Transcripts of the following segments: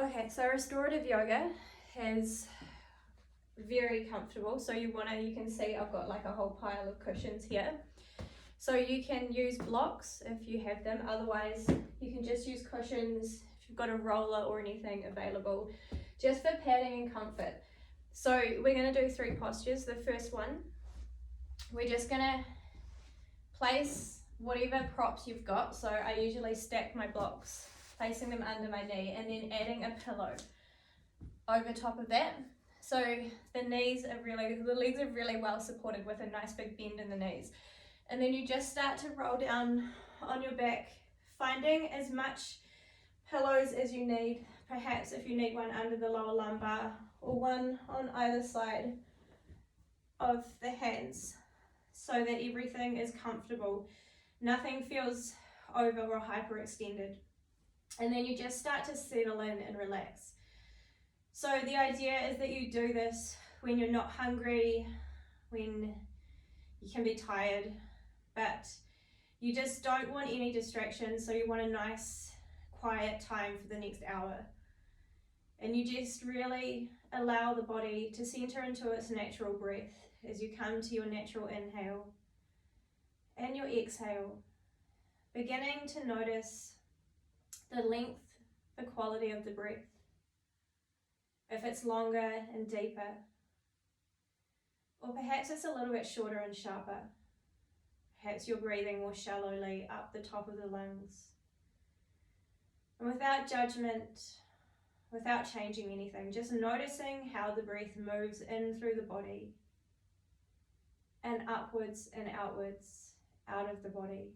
Okay, so restorative yoga is very comfortable. So you can see I've got like a whole pile of cushions here. So you can use blocks if you have them. Otherwise, you can just use cushions if you've got a roller or anything available, just for padding and comfort. So we're going to do 3 postures. The first one, we're just going to place whatever props you've got. So I usually stack my blocks, placing them under my knee, and then adding a pillow over top of that. So the legs are really well supported with a nice big bend in the knees. And then you just start to roll down on your back, finding as much pillows as you need. Perhaps if you need one under the lower lumbar or one on either side of the hands, so that everything is comfortable. Nothing feels over or hyperextended. And then you just start to settle in and relax. So the idea is that you do this when you're not hungry, when you can be tired, but you just don't want any distractions. So you want a nice, quiet time for the next hour. And you just really allow the body to center into its natural breath as you come to your natural inhale and your exhale, beginning to notice the length, the quality of the breath. If it's longer and deeper, or perhaps it's a little bit shorter and sharper. Perhaps you're breathing more shallowly up the top of the lungs. And without judgment, without changing anything, just noticing how the breath moves in through the body and upwards and outwards out of the body.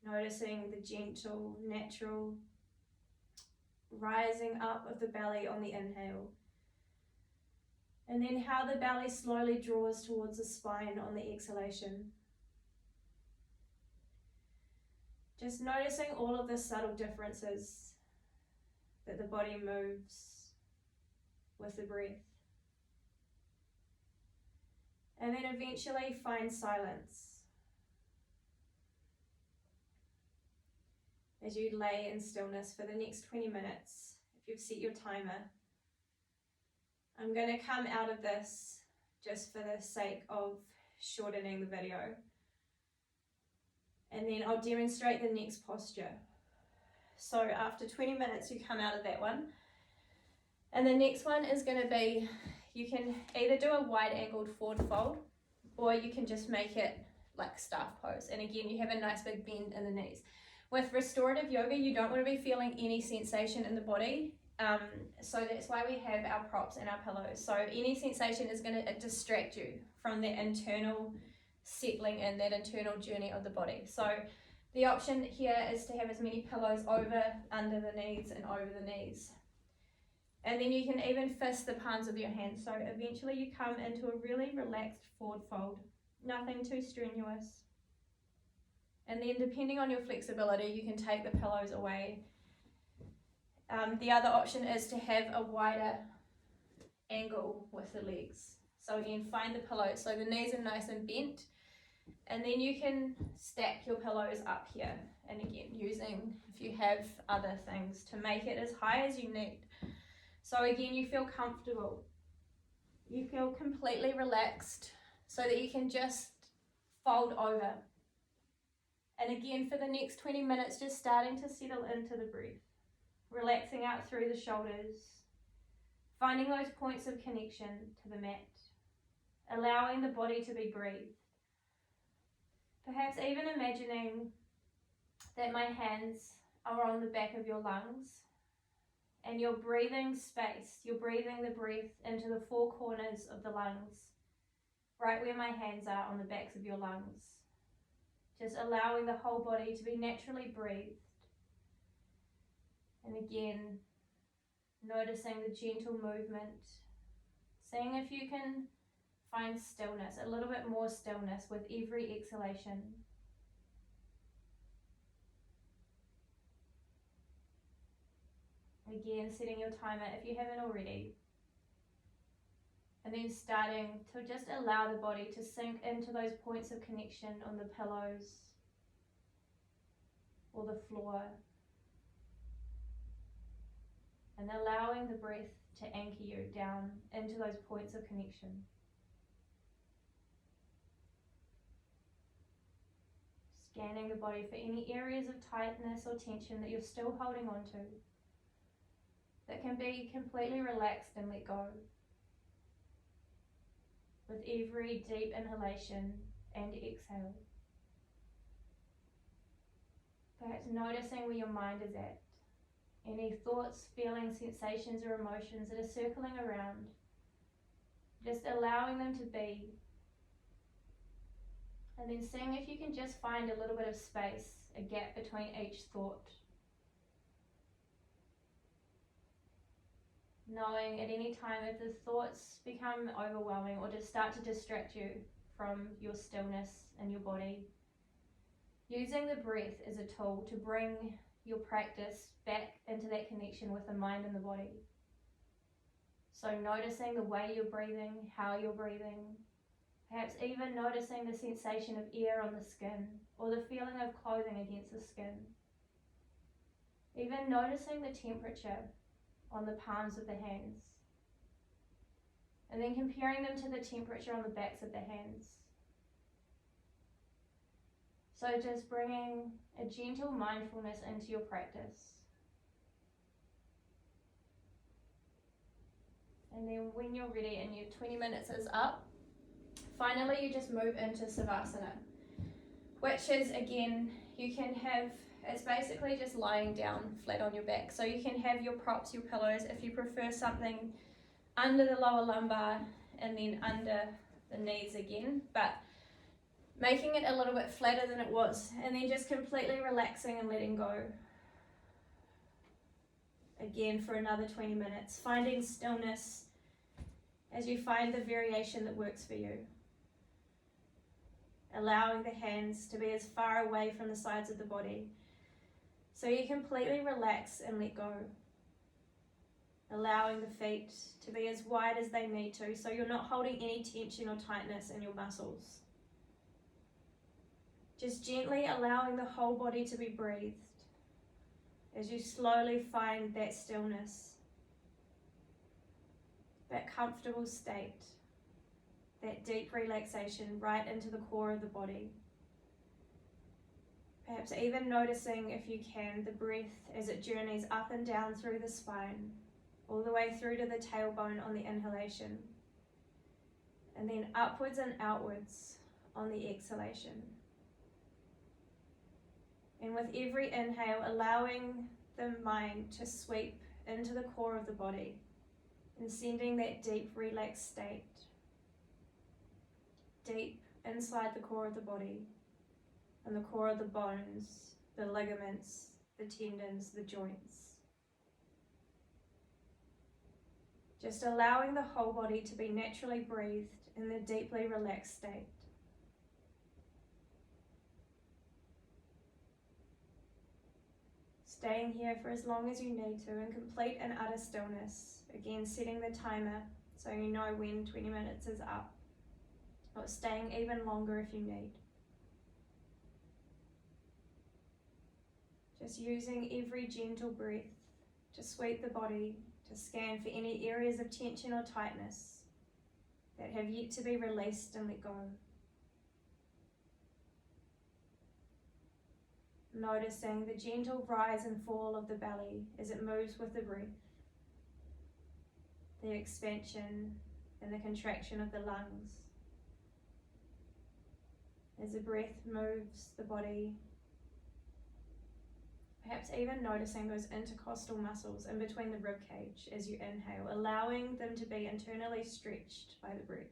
Noticing the gentle, natural rising up of the belly on the inhale. And then how the belly slowly draws towards the spine on the exhalation. Just noticing all of the subtle differences that the body moves with the breath. And then eventually find silence as you lay in stillness for the next 20 minutes, if you've set your timer. I'm going to come out of this just for the sake of shortening the video. And then I'll demonstrate the next posture. So after 20 minutes, you come out of that one. And the next one is going to be, you can either do a wide angled forward fold, or you can just make it like staff pose. And again, you have a nice big bend in the knees. With restorative yoga, you don't want to be feeling any sensation in the body. So that's why we have our props and our pillows. So any sensation is going to distract you from that internal settling in, that internal journey of the body. So the option here is to have as many pillows over, under the knees and over the knees. And then you can even fist the palms of your hands. So eventually you come into a really relaxed forward fold. Nothing too strenuous. And then depending on your flexibility, you can take the pillows away. The other option is to have a wider angle with the legs. So again, find the pillows. So the knees are nice and bent. And then you can stack your pillows up here. And again, using, if you have other things, to make it as high as you need. So again, you feel comfortable. You feel completely relaxed so that you can just fold over. And again, for the next 20 minutes, just starting to settle into the breath. Relaxing out through the shoulders. Finding those points of connection to the mat. Allowing the body to be breathed. Perhaps even imagining that my hands are on the back of your lungs. And you're breathing space, you're breathing the breath into the 4 corners of the lungs, right where my hands are on the backs of your lungs. Just allowing the whole body to be naturally breathed. And again, noticing the gentle movement, seeing if you can find stillness, a little bit more stillness with every exhalation. Again, setting your timer if you haven't already. And then starting to just allow the body to sink into those points of connection on the pillows or the floor. and allowing the breath to anchor you down into those points of connection. Scanning the body for any areas of tightness or tension that you're still holding on to that can be completely relaxed and let go with every deep inhalation and exhale. Perhaps noticing where your mind is at, any thoughts, feelings, sensations or emotions that are circling around, just allowing them to be, and then seeing if you can just find a little bit of space, a gap between each thought. Knowing at any time if the thoughts become overwhelming or just start to distract you from your stillness and your body, using the breath as a tool to bring your practice back into that connection with the mind and the body. So noticing the way you're breathing, how you're breathing, perhaps even noticing the sensation of air on the skin or the feeling of clothing against the skin. Even noticing the temperature on the palms of the hands. And then comparing them to the temperature on the backs of the hands. So just bringing a gentle mindfulness into your practice. And then when you're ready and your 20 minutes is up, finally you just move into Savasana, which is, again, you can have, it's basically just lying down flat on your back. So you can have your props, your pillows, if you prefer something under the lower lumbar and then under the knees again, but making it a little bit flatter than it was, and then just completely relaxing and letting go. Again for another 20 minutes, finding stillness as you find the variation that works for you. Allowing the hands to be as far away from the sides of the body so you completely relax and let go. Allowing the feet to be as wide as they need to so you're not holding any tension or tightness in your muscles. Just gently allowing the whole body to be breathed as you slowly find that stillness, that comfortable state, that deep relaxation right into the core of the body. Perhaps even noticing, if you can, the breath as it journeys up and down through the spine, all the way through to the tailbone on the inhalation, and then upwards and outwards on the exhalation. And with every inhale, allowing the mind to sweep into the core of the body and sending that deep, relaxed state deep inside the core of the body and the core of the bones, the ligaments, the tendons, the joints. Just allowing the whole body to be naturally breathed in the deeply relaxed state. Staying here for as long as you need to in complete and utter stillness. Again, setting the timer so you know when 20 minutes is up, or staying even longer if you need. Just using every gentle breath to sweep the body, to scan for any areas of tension or tightness that have yet to be released and let go. Noticing the gentle rise and fall of the belly as it moves with the breath, the expansion and the contraction of the lungs. As the breath moves the body, perhaps even noticing those intercostal muscles in between the rib cage as you inhale, allowing them to be internally stretched by the breath.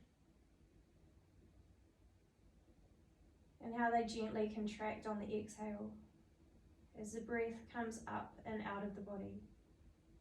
And how they gently contract on the exhale as the breath comes up and out of the body.